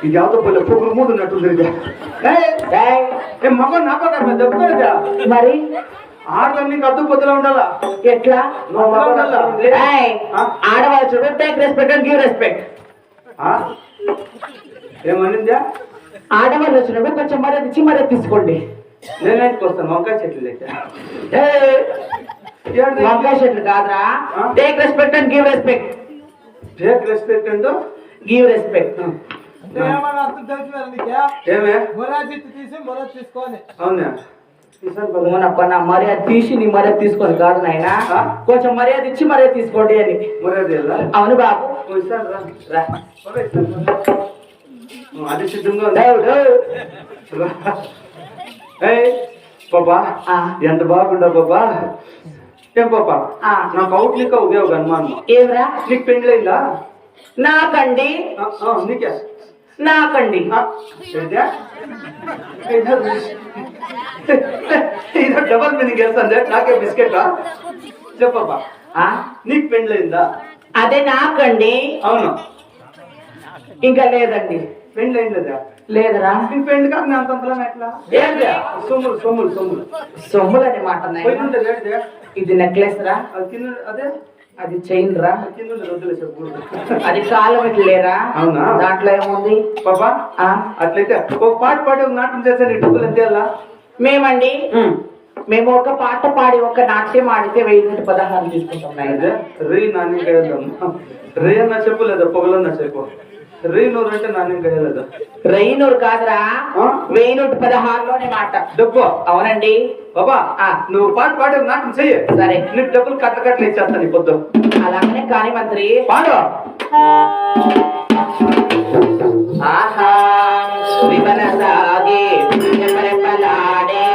ఇది యావతో పల్లె పొగురు మూడు ఉన్నట్టుంది మగ నా పక్క దెబ్బగా మరి ఆడలన్నీ కద్దు పొద్దులా ఉండాలా ఎట్లా ఆడవాళ్ళు చూడు take respect and give respect. ఏమనిందా ఆడవాళ్ళు వచ్చినప్పుడు కొంచెం మర్యాద ఇచ్చి మర్యాద తీసుకోండి. నేనేంటికి వస్తాను వంకాయ చెట్లు అయితే వంకాయ చెట్లు కాదురా. Take respect and give respect. Take respect and give respect. ఏమే అవునా మర్యాద తీసి నీ మర్యాద తీసుకొని కాదు నాయన, కొంచెం మర్యాద ఇచ్చి మర్యాద తీసుకోండి అని. మర్యాద అవును బాబు. అది సిద్ధంగా పాపా ఎంత బాగుండవు పాపా. ఏం పాపా నాకు అవుట్ నీకు ఉపయోగం అనుమానం. ఏమరా నీకు పెండ్లైందా? నాకండి. నీకే నాకండి. ఇదో డబల్ మీనింగ్ వేస్తుంది. నాకే బిస్కెటా చెప్పప్పా. నీకు పెండ్లైందా? అదే నాకండి. అవును. ఇంకా లేదండి. పెండ్లైందా? లేదరా. నీకు పెండ్లి కాక నేను అంతలా ఎట్లా? సొమ్ములు సొమ్ములు సొమ్ములు సొమ్ములు అని మాట. ఇది నెక్లెస్ రా. అదే అది చైన్ రా. చెప్పు అది కాలం ఇట్లేరా. అవునా? దాంట్లో ఏముంది పాపా? అట్లయితే ఒక పాట పాడి ఒక నాట్యం చేశాను. ఇటుకలు అంతే అలా మేమండి మేము ఒక పాట పాడి ఒక నాట్యం ఆడితే 1016 తీసుకుంటున్నాయి. రీ నాని రే అన్న చెప్పు లేదా పొగలన్నా చెప్పు. రేనూరు అంటే నాన్న కదా. రైనూరు కాదురా. 1016లోనే మాట. డబ్బు? అవునండి. బాబా నువ్వు పాట పాడే నాటం చెయ్యి. సరే నీకు డబ్బులు కట్టకట్లు ఇచ్చేస్తాను ఈ పొద్దు. అలాగనే కాని మంత్రి పాడు. ఆహా విమల సాగే రెపరెపలాడే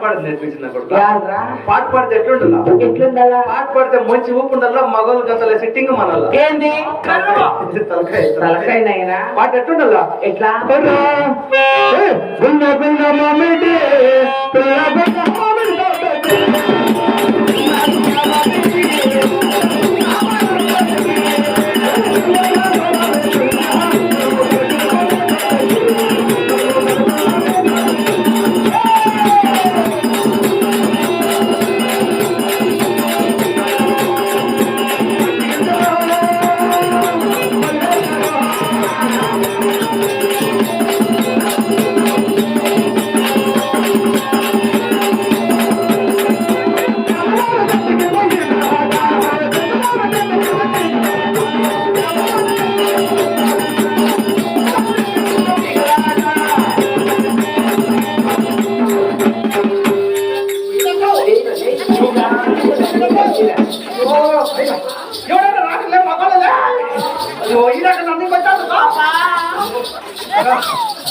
పాడేది నేర్పించిన కొడుకు యాడ్రా పాట పాడితే ఎట్లుంటుందా ఎట్లుండాలా పాట పాడితే మంచి ఊపు ఉండాలా మగోళ్ళు గంటల సిట్టింగ్ మనల్లా ఏంది తలకాయ తలకాయ నైనా పాట ఎట్లుండాలా ఎట్లా గుండె గుండె మామిడి పిల్ల పిల్ల మామిడి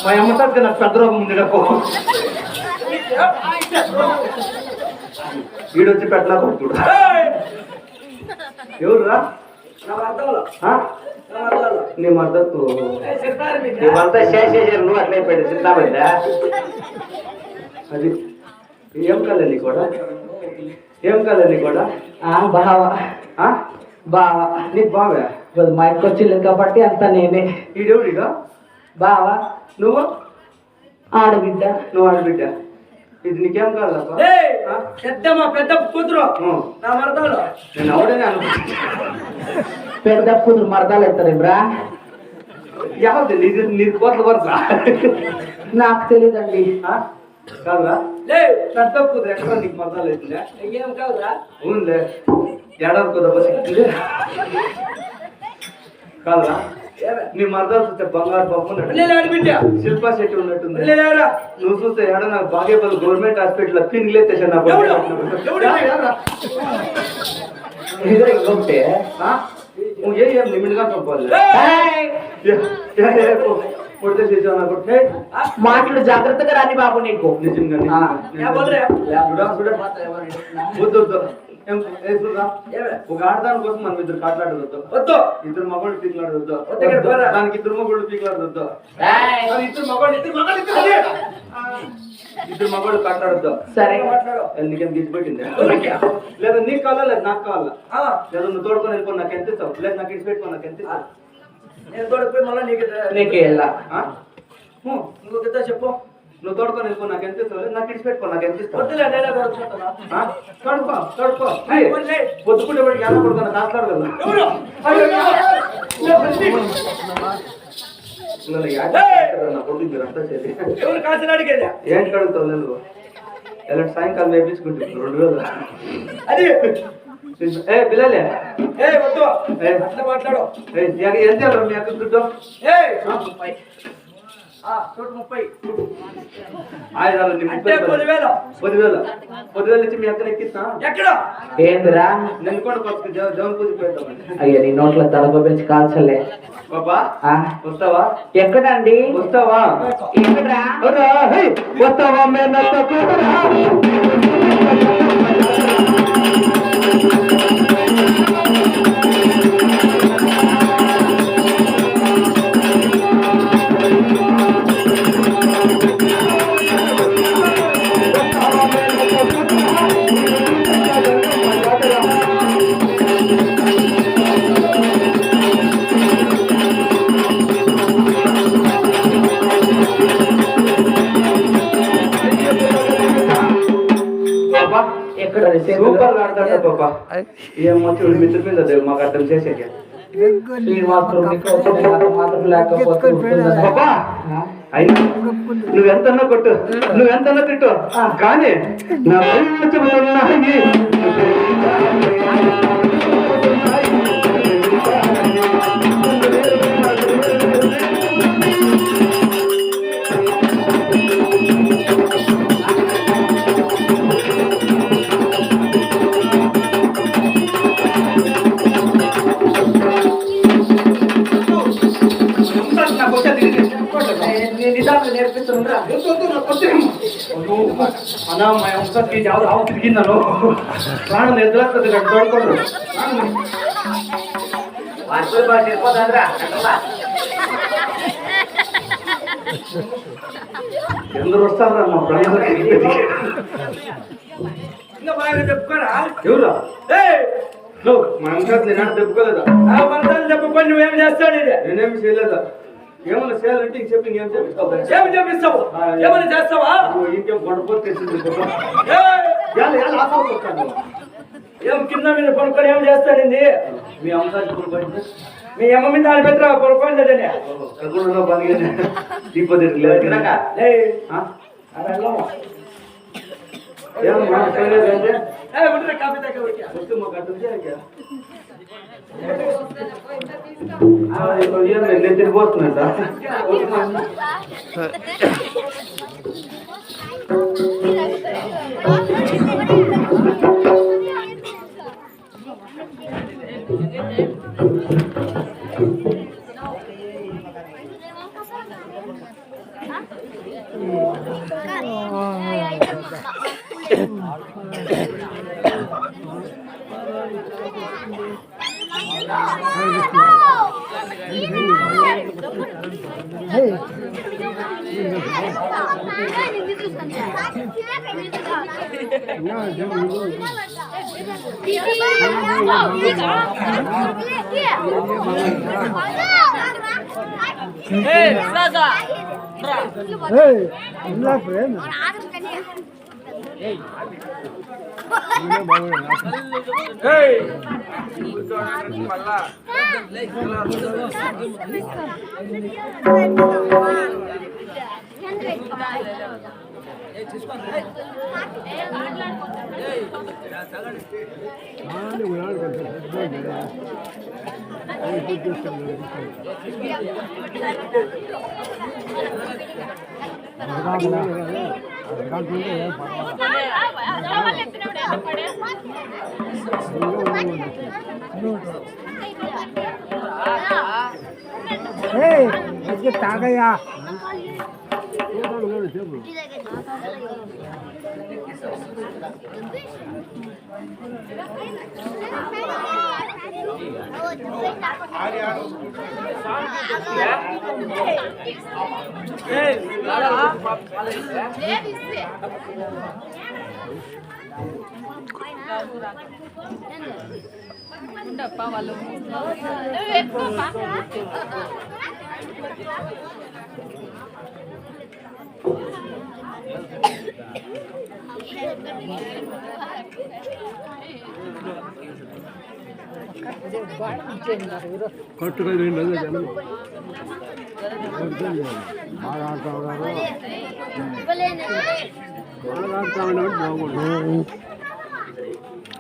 మా అమ్మ తాత నాకు పెద్ద రోగం ఉంది నాకు వీడొచ్చి పెట్టలా కొడుతుడు ఎవర్రా నీ మద్దతు ఇవంతా చేసేసారు నువ్వు అట్లే పెట్టి సిద్ధామందా అది ఏం కాలే నీ కూడా ఏం కాలే నీ కూడా బావా బావా నీకు బావే మా ఇంటికి వచ్చింది కాబట్టి అంతా నేనే ఈడెవడిగా బావా నువ్వు ఆడబిడ్డ నువ్వు ఆడబిడ్డ ఇది నీకేం కాదప్ప పెద్ద కూతురు నా మరదలు నేను అవడనే అనుకుంటా పెద్ద కూతురు మరదాలు ఎత్తారేమ్రా ఎవరిది నీది కోట్ల వరుస నాకు తెలియదండి కాదురా పెద్ద కూతురు ఎక్కడ నీకు మరదాలు అవుతుందా ఏం కాదురా అవునులే ఏడాది కొద్ది బస్సు కాదురా నీ మరదాలు చూస్తే బంగారు పప్పు శిల్పా శెట్టి ఉన్నట్టుంది నువ్వు చూస్తే ఏడ నాకు బాగేపల్లి గవర్నమెంట్ హాస్పిటల్ పిన్నిలేస్తే నా ఒకటే ఏం నిమిడిగా పంపాలి కొడితే చేసావు నాకు మాటలు జాగ్రత్తగా రాని బాబు నీకు నిజంగా వద్దు వద్దు ఒక ఆడదాని కోసం మనం ఇద్దరు కాట్లాడవద్దు వద్దు ఇద్దరు మగవాళ్ళు పీకులాడవద్దు దానికి ఇద్దరు మగవాళ్ళు పీకులాడవద్దు ఇద్దరు మగవాళ్ళు కాట్లాడొద్దు సరే నీకేం గిచ్చిపెట్టింది లేదా నీకు కావాలా లేదా నాకు కావాలా లేదా నువ్వు తోడుకొని వెళ్ళిపో నాకు ఎంత ఇస్తావు లేదా నాకు ఇచ్చి పెట్టుకో నాకు ఎంత ఇస్తావు నేను తోడుకుపోయి మళ్ళీ నీకే వెళ్ళా ఇంకొక చెప్పు నువ్వు తోడుకొని వెళ్ళిపో నాకు ఎంత ఇస్తావు నాకు ఇచ్చి పెట్టుకో నాకు ఎంత ఇస్తావు తోడుకో పొద్దుకుంటే వాడికి ఎలా పడుతున్నా కాట్లాడు కదా ఏం కడుగుతావు నువ్వు ఎలాంటి సాయంకాలం వేపించుకుంటుంది 2000 పిల్లలే మాట్లాడు ఎంత మీ అక్క దుడ్డు 30 10,000 ఇచ్చి మీ అక్కన ఎక్కిస్తా ఏందిరా నేను కూడా జవన్ పూజ పెడతామని అయ్యా నీ నోట్లో తలగొబ్బెంచి కాల్చలే బాబా వస్తావా ఎక్కడండి వస్తావా ఎక్కడ్రా వస్తావా ఎక్కడ సూపర్ ఆడతాడు పాపా ఏం మంచి మిత్ర మీద మాకు అర్థం చేసేకి పాపా అయినా నువ్వెంతన్నా కొట్టు నువ్వెంతన్నా తిట్టు కానీ నా చెబుతున్నాయి నిజాలు నేర్పిస్తున్నా అన్నా మా అంశకి ఆవు తిరిగిందను ప్రాణం ఎదురస్తుంది తోడుకోడు ఎందరు వస్తారా మా ప్రాణాలకి ఇంకా బాగా చెప్పుకోరా ఎవరా నువ్వు మా అంశాన్ని నేను చెప్పుకోలేదా మనసాన్ని చెప్పుకొని నువ్వేం చేస్తాడు ఇది నేనేమి చేయలేదా ఏమన్నా చేయాలంటే ఇంక చెప్పి ఇంకేం చేపిస్తావు ఏమి చేపిస్తావు ఏమైనా చేస్తావా ఇంకేం గొడవ తెచ్చింది ఏం కింద మీద కొనుక్కొని ఏం చేస్తాడండి మీ అంశాన్ని కొనుక్కోండి మీ అమ్మ మీద దాని పెద్ద కొనుక్కోండి కర్గూడలో పని డిపాజిట్ లేదు కాఫీ దగ్గర తిరిగిపోతున్నా తాగయ్యా ఉండప్ప వాళ్ళు కొట్టుగా బాగా ఆడుతా ఉన్నారు బాగుంది